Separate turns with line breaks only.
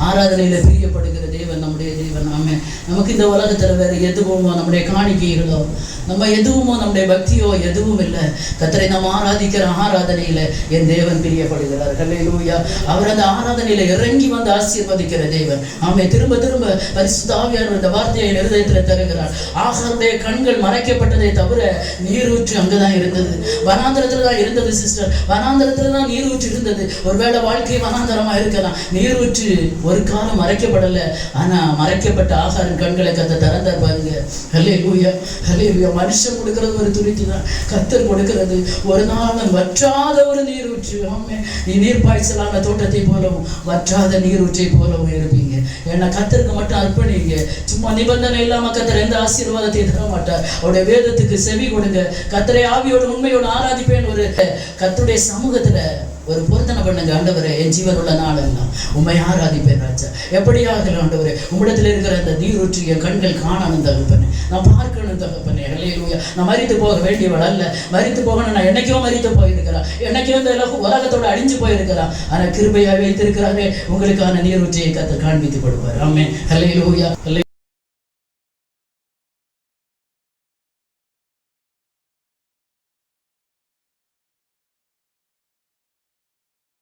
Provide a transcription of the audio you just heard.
ஆராதனையில பிரியப்படுகிற தேவன் நம்முடைய தேவன். ஆமென். நமக்கு இந்த உலகத்துல வேற எதுவுமோ நம்முடைய காணிக்கைகளோ நம்ம எதுவுமோ நம்முடைய பக்தியோ எதுவும் இல்லை. கர்த்தரை நாம் ஆராதிக்கிற ஆராதனையில என் தேவன் பிரியப்படுகிறார். ஹல்லேலூயா. அவர் அந்த ஆராதனையில இறங்கி வந்து ஆசீர்வதிக்கிற தேவன். ஆமென். திரும்ப திரும்ப பரிசுத்த ஆவியானவர் இந்த வார்த்தையை இருதயத்துல தருகிறார். ஆகாருடைய கண்கள் மறைக்கப்பட்டதை தவிர நீரூற்று அங்கதான் இருந்தது. வனாந்தரத்துல தான் இருந்தது சிஸ்டர். வனாந்தரத்துல தான் நீரூற்று இருந்தது. ஒருவேளை வாழ்க்கை வனாந்தரமா இருக்கலாம். நீரூற்று ஒரு காலம் மறைக்கப்படல. ஆனா மறைக்கப்பட்ட ஆகாரின் கண்களை கர்த்தர் திறந்தார் பாருங்க. ஹல்லேலூயா. ஹல்லேலூயா. மனுஷன் கொடுக்கிறது ஒரு துருத்தி தான். கர்த்தர் கொடுக்கிறது ஒரு நாளும் வற்றாத ஒரு நீரூற்று. ஆமென். நீ நீர் பாய்ச்சலான தோட்டத்தை போலவும் வற்றாத நீரூற்றை போலவும் இருப்பீங்க. ஏன்னா கர்த்தருக்கு மட்டும் அர்ப்பணிங்க. சும்மா நிபந்தனை இல்லாம கர்த்தர் எந்த ஆசீர்வாதத்தையும் தர மாட்டார். அவருடைய வேதத்துக்கு செவி கொடுங்க. கர்த்தரை ஆவியோடு உண்மையோடு ஆராதிப்பேன். ஒரு கர்த்தருடைய சமூகத்துல ஒரு பொருத்தனை பண்ணுங்க. ஆண்டவரே, என் ஜீவன் உள்ள நாளெல்லாம் உண்மை ஆராதிப்பேன் ராஜா. எப்படியாக ஆண்டவரே, உம்மிடத்தில் இருக்கிற அந்த நீரூற்று என் கண்கள் காணணும் தகப்பனே, நான் பார்க்கணும் தகப்பனே. ஹல்லேலூயா. நான் மரித்து போக வேண்டியவள் அல்ல. மரித்து போகணும். நான் என்னைக்கோ மரித்து போயிருக்கிறேன். என்னைக்கோ இந்த உலகத்தோட அழிஞ்சு போயிருக்கிறேன். ஆனா கிருபையா வைத்திருக்கிறாரே, உங்களுக்கான நீரூற்றையை கர்த்தர் காண்பித்து கொடுப்பார். ஆமென். ஹல்லேலூயா.